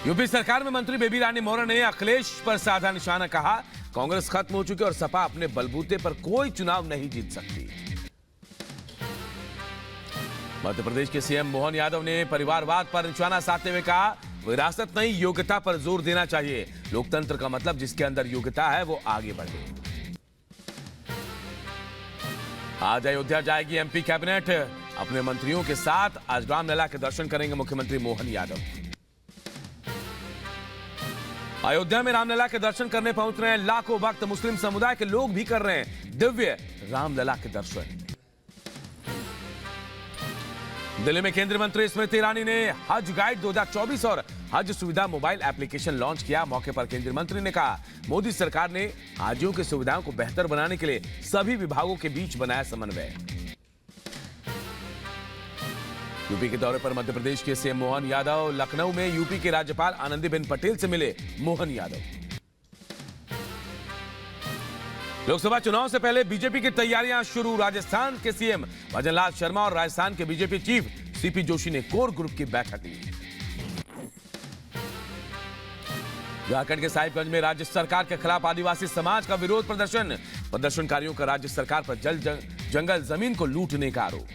UP सरकार में मंत्री बेबी रानी मौर्य ने अखिलेश पर साधा निशाना, कहा कांग्रेस खत्म हो चुकी और सपा अपने बलबूते पर कोई चुनाव नहीं जीत सकती। मध्य प्रदेश के सीएम मोहन यादव ने परिवारवाद पर निशाना साधते हुए कहा विरासत नहीं योग्यता पर जोर देना चाहिए। लोकतंत्र का मतलब जिसके अंदर योग्यता है वो आगे बढ़े। आज अयोध्या जाएगी एमपी कैबिनेट, अपने मंत्रियों के साथ आज रामलला के दर्शन करेंगे मुख्यमंत्री मोहन यादव। अयोध्या में रामलला के दर्शन करने पहुंच रहे हैं लाखों भक्त, मुस्लिम समुदाय के लोग भी कर रहे हैं दिव्य रामलला के दर्शन। दिल्ली में केंद्रीय मंत्री स्मृति ईरानी ने हज गाइड 2024 और हज सुविधा मोबाइल एप्लीकेशन लॉन्च किया। मौके पर केंद्रीय मंत्री ने कहा मोदी सरकार ने हाजियों की सुविधाओं को बेहतर बनाने के लिए सभी विभागों के बीच बनाया समन्वय। यूपी के दौरे पर मध्य प्रदेश के सीएम मोहन यादव, लखनऊ में यूपी के राज्यपाल आनंदीबेन पटेल से मिले मोहन यादव। लोकसभा चुनाव से पहले बीजेपी की तैयारियां शुरू, राजस्थान के सीएम भजनलाल शर्मा और राजस्थान के बीजेपी चीफ सीपी जोशी ने कोर ग्रुप की बैठक ली। झारखंड के साहिबगंज में राज्य सरकार के खिलाफ आदिवासी समाज का विरोध प्रदर्शन, प्रदर्शनकारियों का राज्य सरकार पर जंगल जमीन को लूटने का आरोप।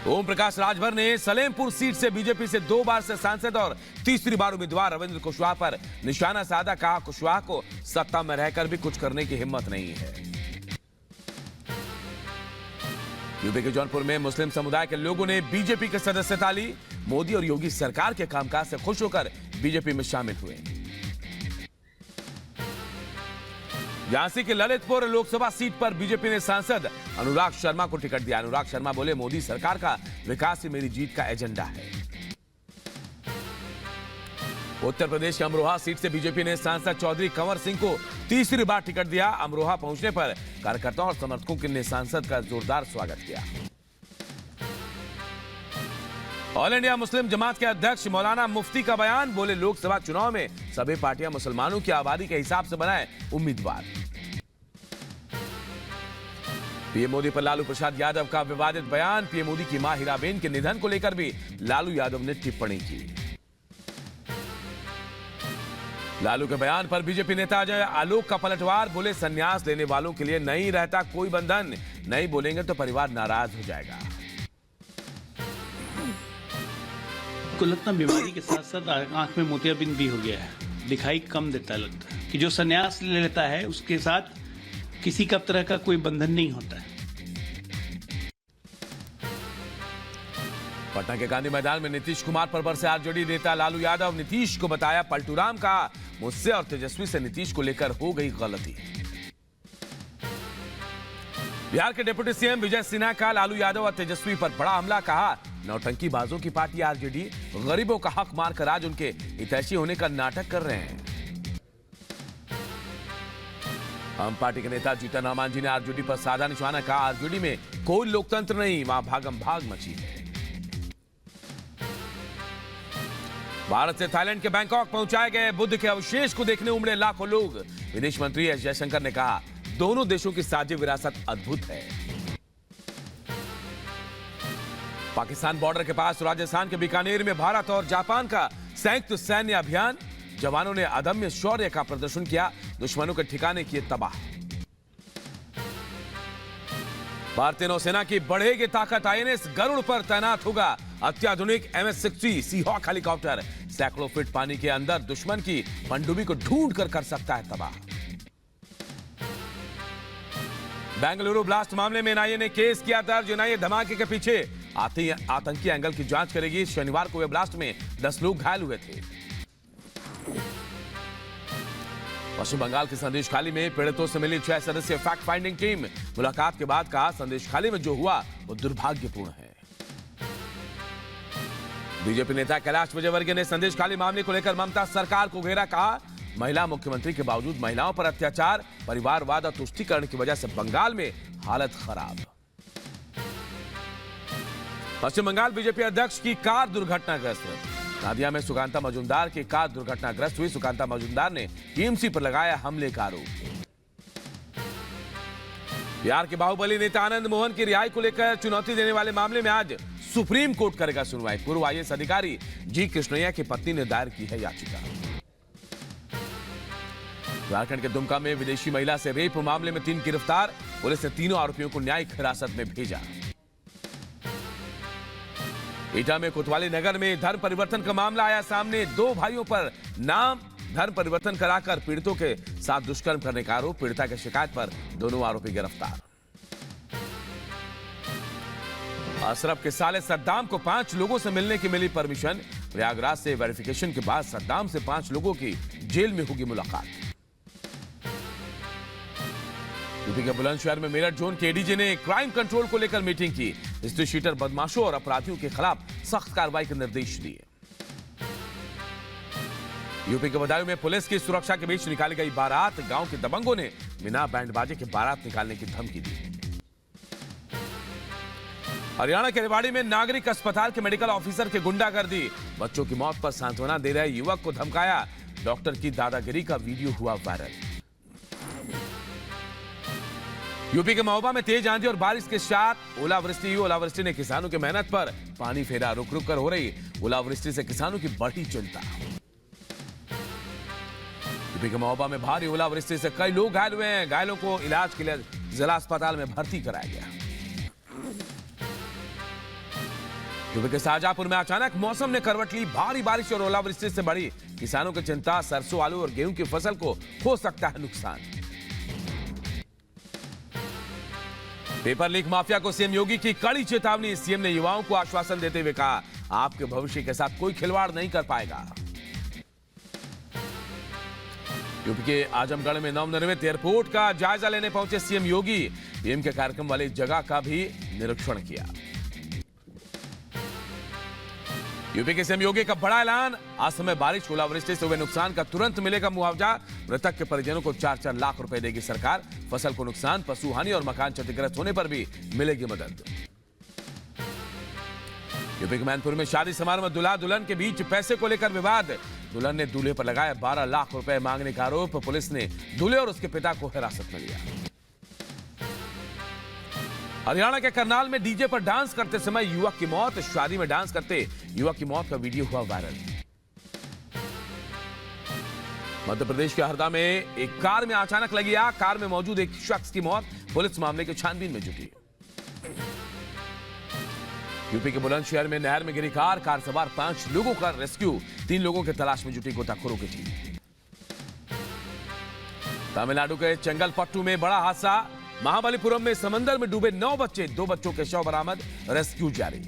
ओम प्रकाश राजभर ने सलेमपुर सीट से बीजेपी से 2 बार से सांसद और तीसरी बार उम्मीदवार रविंद्र कुशवाहा पर निशाना साधा, कहा कुशवाहा को सत्ता में रहकर भी कुछ करने की हिम्मत नहीं है। यूपी के जौनपुर में मुस्लिम समुदाय के लोगों ने बीजेपी की सदस्यता ली, मोदी और योगी सरकार के कामकाज से खुश होकर बीजेपी में शामिल हुए। झांसी के ललितपुर लोकसभा सीट पर बीजेपी ने सांसद अनुराग शर्मा को टिकट दिया। अनुराग शर्मा बोले मोदी सरकार का विकास ही मेरी जीत का एजेंडा है। उत्तर प्रदेश के अमरोहा सीट से बीजेपी ने सांसद चौधरी कंवर सिंह को तीसरी बार टिकट दिया। अमरोहा पहुंचने पर कार्यकर्ताओं और समर्थकों ने सांसद का जोरदार स्वागत किया। ऑल इंडिया मुस्लिम जमात के अध्यक्ष मौलाना मुफ्ती का बयान, बोले लोकसभा चुनाव में सभी पार्टियां मुसलमानों की आबादी के हिसाब से बनाए उम्मीदवार। पीएम मोदी पर लालू प्रसाद यादव का विवादित बयान, पीएम मोदी की मां हीराबेन के निधन को लेकर भी लालू यादव ने टिप्पणी की। लालू के बयान पर बीजेपी नेता अजय आलोक का पलटवार, बोले संन्यास लेने वालों के लिए नहीं रहता कोई बंधन, नहीं बोलेंगे तो परिवार नाराज हो जाएगा। को लगता बीमारी के साथ साथ आंख में मोतियाबिंद भी हो गया है, दिखाई कम देता लगता है कि जो संन्यास ले लेता है उसके साथ किसी का तरह का कोई बंधन नहीं होता है। पटना के गांधी मैदान में नीतीश कुमार पर बरसे आरजेडी नेता लालू यादव, नीतीश को बताया पलटूराम, कहा मुझसे और तेजस्वी से नीतीश को लेकर हो गई गलती। बिहार के डिप्टी सीएम विजय सिन्हा का लालू यादव और तेजस्वी पर बड़ा हमला, कहा नौटंकीबाजों की पार्टी आरजेडी गरीबों का हक मारकर आज उनके हितैषी होने का नाटक कर रहे हैं। हम पार्टी के नेता जीतन राम जी ने आरजेडी पर साधा निशाना, कहा आरजेडी में कोई लोकतंत्र नहीं, वहां भागम भाग मची है। भारत से थाईलैंड के बैंकॉक पहुंचाए गए बुद्ध के अवशेष को देखने उमड़े लाखों लोग। विदेश मंत्री एस जयशंकर ने कहा दोनों देशों की साझी विरासत अद्भुत है। पाकिस्तान बॉर्डर के पास राजस्थान के बीकानेर में भारत और जापान का संयुक्त सैन्य अभियान, जवानों ने अदम्य शौर्य का प्रदर्शन किया, दुश्मनों के ठिकाने किए तबाह। भारतीय नौसेना की बढ़ेगी ताकत, आईएनएस गरुड़ पर तैनात होगा अत्याधुनिक MS-60 सीहॉक हेलीकॉप्टर, सैकड़ों फीट पानी के अंदर दुश्मन की पनडुब्बी को ढूंढ कर सकता है तबाह। बेंगलुरु ब्लास्ट मामले में एनआईए ने केस किया दर्ज, एनआईए धमाके के पीछे आतंकी एंगल की जांच करेगी। शनिवार को हुए ब्लास्ट में 10 लोग घायल हुए थे। पश्चिम बंगाल के संदेशखाली में पीड़ितों से मिली 6 सदस्यीय फैक्ट फाइंडिंग टीम, मुलाकात के बाद कहा संदेशखाली में जो हुआ वो दुर्भाग्यपूर्ण है। बीजेपी नेता कैलाश विजयवर्गीय ने संदेशखाली मामले को लेकर ममता सरकार को घेरा, कहा महिला मुख्यमंत्री के बावजूद महिलाओं पर अत्याचार, परिवारवाद और तुष्टीकरण की वजह से बंगाल में हालत खराब। पश्चिम बंगाल बीजेपी अध्यक्ष की कार दुर्घटनाग्रस्त, नादिया में सुकांता मजूमदार की कार दुर्घटनाग्रस्त हुई। सुकांता मजूमदार ने टीएमसी पर लगाया हमले का आरोप। बिहार के बाहुबली नेता आनंद मोहन की रिहाई को लेकर चुनौती देने वाले मामले में आज सुप्रीम कोर्ट करेगा सुनवाई। पूर्व आईएएस अधिकारी जी कृष्णैया की पत्नी ने दायर की है याचिका। झारखंड के दुमका में विदेशी महिला से रेप मामले में 3 गिरफ्तार। पुलिस ने तीनों आरोपियों को न्यायिक हिरासत में भेजा। एटा में कोतवाली नगर में धर्म परिवर्तन का मामला आया सामने। 2 भाइयों पर नाम धर्म परिवर्तन कराकर पीड़ितों के साथ दुष्कर्म करने का आरोप। पीड़िता की शिकायत पर दोनों आरोपी गिरफ्तार। अशरफ के साले सद्दाम को 5 लोगों से मिलने की मिली परमिशन। प्रयागराज से वेरिफिकेशन के बाद सद्दाम से 5 लोगों की जेल में होगी मुलाकात। यूपी के बुलंदशहर में मेरठ जोन के एडीजी ने क्राइम कंट्रोल को लेकर मीटिंग की। हिस्ट्री शीटर बदमाशों और अपराधियों के खिलाफ सख्त कार्रवाई के निर्देश दिए। यूपी के बदायूं में पुलिस की सुरक्षा के बीच निकाली गई बारात। गांव के दबंगों ने बिना बैंड बाजे के बारात निकालने की धमकी दी। हरियाणा के रेवाड़ी में नागरिक अस्पताल के मेडिकल ऑफिसर की गुंडागर्दी। बच्चों की मौत पर सांत्वना दे रहे युवक को धमकाया। डॉक्टर की दादागिरी का वीडियो हुआ वायरल। यूपी के महोबा में तेज आंधी और बारिश के साथ ओलावृष्टि हुई। ओलावृष्टि ने किसानों की मेहनत पर पानी फेरा। रुक रुक कर हो रही ओलावृष्टि से किसानों की बढ़ी चिंता। यूपी के महोबा में भारी ओलावृष्टि से कई लोग घायल हुए हैं। घायलों को इलाज के लिए जिला अस्पताल में भर्ती कराया गया। यूपी के शाहजहांपुर में अचानक मौसम ने करवट ली। भारी बारिश और ओलावृष्टि से बढ़ी किसानों की चिंता। सरसों, आलू और गेहूं की फसल को हो सकता है नुकसान। पेपर लीक माफिया को सीएम योगी की कड़ी चेतावनी। सीएम ने युवाओं को आश्वासन देते हुए कहा, आपके भविष्य के साथ कोई खिलवाड़ नहीं कर पाएगा। यूपी के आजमगढ़ में नवनिर्मित एयरपोर्ट का जायजा लेने पहुंचे सीएम योगी। पीएम के कार्यक्रम वाली जगह का भी निरीक्षण किया। यूपी के सीएम योगी का बड़ा ऐलान। असमय बारिश ओलावृष्टि से हुए नुकसान का तुरंत मिलेगा मुआवजा। मृतक के परिजनों को 4-4 लाख रुपए देगी सरकार। फसल को नुकसान, पशु हानि और मकान क्षतिग्रस्त होने पर भी मिलेगी मदद। यूपी के मैनपुर में शादी समारोह में दूल्हा दुल्हन के बीच पैसे को लेकर विवाद। दुल्हन ने दूल्हे पर लगाया 12 लाख रुपए मांगने का आरोप। पुलिस ने दूल्हे और उसके पिता को हिरासत में लिया। हरियाणा के करनाल में डीजे पर डांस करते समय युवक की मौत। शादी में डांस करते युवक की मौत का वीडियो हुआ वायरल। मध्य प्रदेश के हरदा में एक कार में अचानक लगी आग। कार में मौजूद एक शख्स की मौत। पुलिस मामले की छानबीन में जुटी। यूपी के बुलंदशहर में नहर में गिरी कार। कार सवार 5 लोगों का रेस्क्यू। 3 लोगों की तलाश में जुटी गोताखोरों की टीम। तमिलनाडु के चेंगलपट्टू में बड़ा हादसा। महाबलीपुरम में समंदर में डूबे 9 बच्चे। 2 बच्चों के शव बरामद। रेस्क्यू जारी।